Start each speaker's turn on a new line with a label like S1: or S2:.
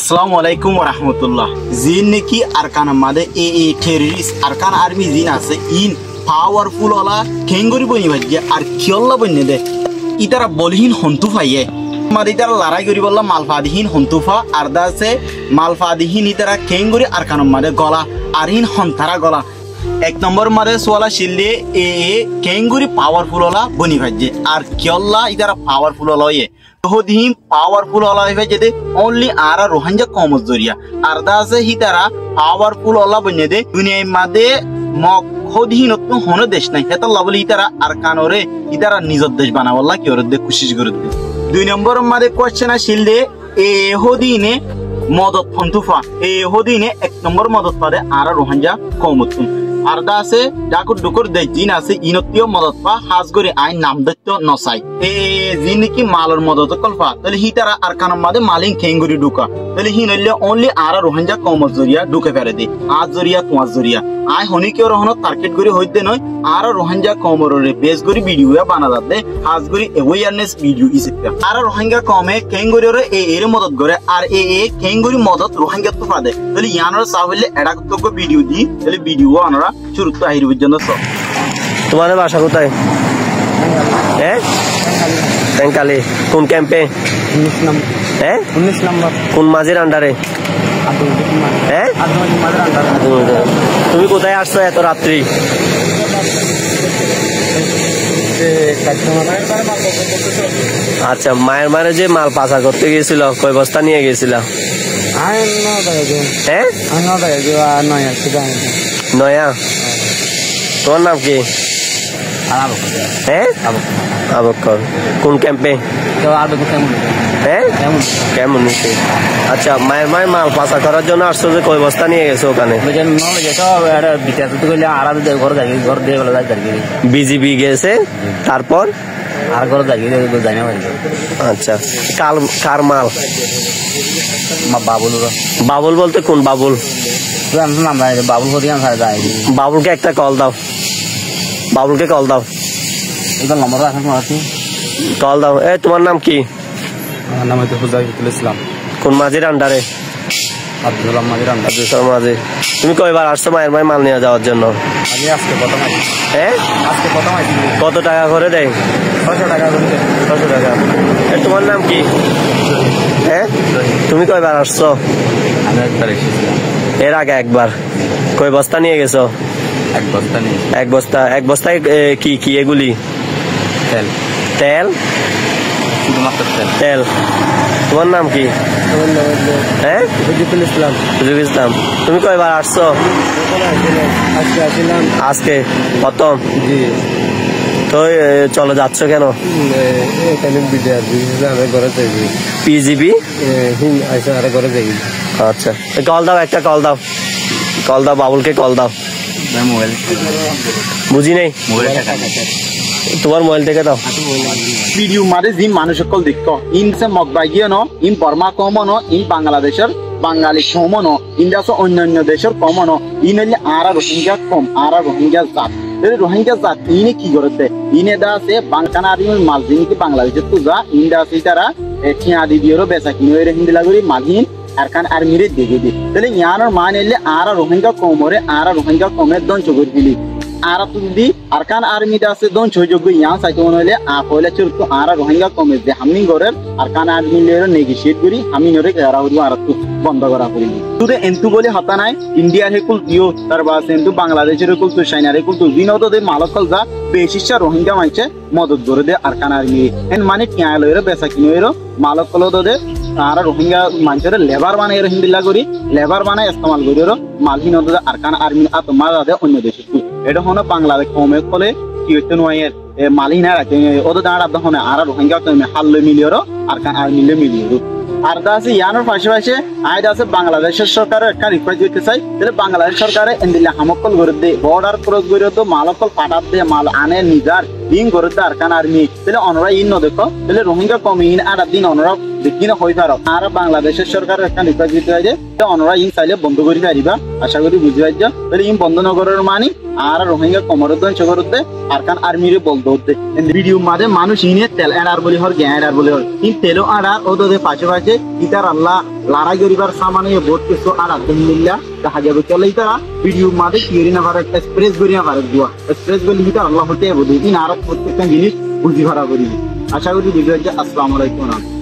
S1: আসসালামু আলাইকুম ওয়া রাহমাতুল্লাহ। জিন নাকি আরকান মাদে এ টেররিস্ট আরকান আর্মি জিন আছে ইন পাওয়ারফুল ওলা কেঙ্গরি বনি ভাজ্যে আর কিয়ল্লা বন্যে দে ইতারা বলহীন হন্তু ফাইয়ে মাদে ইতারা লড়াই করি বললা মালফাদিহীন হন্তুফা আর দা আছে মালফাদিহীন ইতারা কেঙ্গরি আরকান মাদে গলা আরহীন হন্তারা গলা এক নম্বর মাদে সোয়ালা শিললে এ কেঙ্গরি পাওয়ারফুল ওলা বনি ভাজ্যে আর কিয়ল্লা ইতারা পাওয়ারফুল ওলা ইয়ে হদিন পাওয়ারফুল ওলা হইবে যদি অনলি আরা রোহিঙ্গা কমজ জরিয়া আর দা আছে হিতারা পাওয়ারফুল ওলা বনে দে দুনিয়ার মাদে মক হদিন তো হন দেশ নাই হেতা লাবলি ইতারা আর কানরে ইতারা নিজের দেশ বানাওয়াল্লা কি ওর দে কোশিশ করে দে। দুই নম্বর মাদে কোশ্চেন আসিল দে এ হদিনে মদত ফন্তুফা এ হদিনে এক নম্বর মদত পাদে আরা রোহিঙ্গা কমত আর দা আছে ডাকুর ডুকুর দে জিন আছে ইনতীয় মদত পা হাজ করে আইন নাম দত্ত নসাই এ জিন কি মালর মদত কলফা তাহলে হিতারা আর কানম মাদে মালিং খেঙ্গুরি ডুকা তাহলে হি নইলে অনলি আরা রোহিঙ্গা কমত জরিয়া ঢুকে ফেরে দে আজ জরিয়া তোমার জরিয়া আই হনি কেউ রহন টার্গেট করে হইতে নয় আরা রোহিঙ্গা কমরে বেস করে ভিডিও বানা যাতে হাজ করে অ্যাওয়ারনেস ভিডিও ইসিকা আরা রোহিঙ্গা কমে খেঙ্গুরিরে এর মদত করে আর খেঙ্গুরি মদত রোহিঙ্গা তো ফাদে তাহলে ইয়ানর সাহলে এডাকতক ভিডিও দি তাহলে ভিডিও আনরা শুরুতে আহির পর্যন্ত সব।
S2: তোমাদের বাসা কোথায়? হ্যাঁ ট্যাঙ্কালি। কোন ক্যাম্পে? 19 নম্বর। কোন মাঝের আন্ডারে? হ্যাঁ তুমি কোথায় আসছো এত রাত্রি? আচ্ছা মায়ের মারে যে মাল পাচার করতে গিয়েছিল কয় বস্তা নিয়ে গেছিল? হ্যাঁ নয়া। তোমার নাম কি? হ্যাঁ আবক্কর। কোন ক্যাম্পে? হ্যাঁ কেমন? আচ্ছা মায়ের মায়ের মাল পাচার করার জন্য আসছো যে কয় বস্তা নিয়ে গেছো ওখানে? বিজিবি গেছে তারপর আর ঘর যাই না। আচ্ছা কার মাল? বাবুল। বাবুল বলতে কোন বাবুল? বাবুলকে একটা কল দাও, বাবুলকে কল দাও, কল দাও। এই তোমার নাম কি?
S3: নাম হচ্ছে হুজাইফুল ইসলাম।
S2: কোন মাঝির আন্ডারে?
S3: আব্দুল মাঝির আন্ডার।
S2: মাঝি। তুমি কয়বার আসছো মায়ের মায়ের মাল নিয়ে যাওয়ার জন্য?
S3: আমি আজকে প্রথম আছি।
S2: হ্যাঁ
S3: আজকে প্রথম আছি।
S2: কত টাকা করে দেয়?
S3: 600 টাকা করে।
S2: 600 টাকা। তোমার নাম কি? হ্যাঁ তুমি কয়বার আসছো?
S3: আমি একবার এসেছিলাম।
S2: এর আগে একবার। কয় বস্তা নিয়ে গেছো?
S3: এক বস্তা নিয়ে।
S2: এক বস্তা। এক বস্তায় কি কি এগুলি?
S3: তেল।
S2: তেল?
S3: শুধুমাত্র তেল।
S2: তেল। তোমার নাম কি? হ্যাঁ
S3: হুজাইফুল ইসলাম।
S2: হুজুর ইসলাম। তুমি কয়বার আসছো? আজকে প্রথম?
S3: জি।
S2: তো চলো যাচ্ছ কেন? পিজিবি আচ্ছা কল দাও, একটা কল দাও, কল দাও বাবুলকে কল দাও। বুঝি নেই তোমার মোবাইল থেকে দাও।
S1: ভিডিও মারে জিন মানুষ সকল দেখতো ইনসে মগবাগিয়ে ন ইন বর্মা কম ন ইন বাংলাদেশের বাঙালি কম ন ইন দাস অন্যান্য দেশের কম ন ইন হলে আরা রোহিঙ্গা কম আরা রোহিঙ্গা জাত রোহিঙ্গা জাত ইনে কি করতে ইনে দা আছে বাংকানা আদিম মাল জিন কি বাংলাদেশের তো যা ইন দা আছে তারা ঠিয়া দিদিরও বেচা কিনে হিন্দি লাগরি মালহীন আরকান আর্মিরে দেখে দি তাহলে ইয়ানোর মান এলে আরা রোহিঙ্গা কমরে আরা রোহিঙ্গা কমের দঞ্চ করে দিলি আরা তুদি আরকান আর্মিটা আছে দঞ্চ যোগ্য ইয়ান সাইতে মনে হলে আহলে চুরতো আরা রোহিঙ্গা কমে যে হামিং গরের আরকান আর্মিলের নেগোশিয়েট করি হামিনরে কেরা হইব আর তো বন্ধ করা করি তুদে এন্তু বলে হতা নাই ইন্ডিয়ার হেকুল দিও তার বাস এন্তু বাংলাদেশের হেকুল তো চাইনার হেকুল তো দিনতো মালকল যা বেশিসা রোহিঙ্গা মাইছে মদত করে দে আরকান আর্মি এন মানে টিয়া লইরে বেচা কিনইরো মালকল দে আর রোহিঙ্গা মানুষের লেবার বানাই হিন্দিলা করি লেবার বানাই ইস্তেমাল করি মালহীন আরকান আর্মি আত্মা অন্য দেশে এটা হলো বাংলাদেশ কমে কলে কি হইতে নয় মালহীনা রাখে ওদের দাঁড়া হনে আর রোহিঙ্গা কমে হাল্লে মিলিয়রো আরকান আর্মিলে মিলিয়রো আর দা আছে ইয়ানোর পাশাপাশি আয়দা আছে বাংলাদেশের সরকারের একটা রিকোয়েস্ট দিতে চাই তাহলে বাংলাদেশ সরকারে এন্দিলা হামকল করে দে বর্ডার ক্রস করে তো মালকল পাঠাত দে মাল আনে নিজার দিন করে দে আরকান আর্মি তাহলে অনরা ইন দেখো তাহলে রোহিঙ্গা কমে ইন আর দিন অনরা দিন হয়ে পারো আর বাংলাদেশের সরকারের একটা রিকোয়েস্ট দিতে হয় যে অনরা ইন চাইলে বন্ধ করে পারিবা আশা করি বুঝি পাইছ তাহলে ইন বন্ধ নগরের মানি আর রোহিঙ্গা কমরুদ্দিন চকরুদ্দে আরকান আর্মিরে বলতে হতে ভিডিও মাঝে মানুষ ইনে তেল এডার বলি হর গ্যাঁ এডার বলি হর ইন তেলো আডার ওদে পাশে পাশে ইতার আল্লাহ লড়াই করিবার সামানে বহুত কিছু আর আলহামদুলিল্লাহ দেখা যাবে চলে ইতারা ভিডিও মাঝে কিরি না ভারত এক্সপ্রেস করি না ভারত দুয়া এক্সপ্রেস বলি ইতার আল্লাহ হতে বলি ইন আর প্রত্যেকটা জিনিস বুঝি ভরা করি আশা করি ভিডিও আসসালামু আলাইকুম।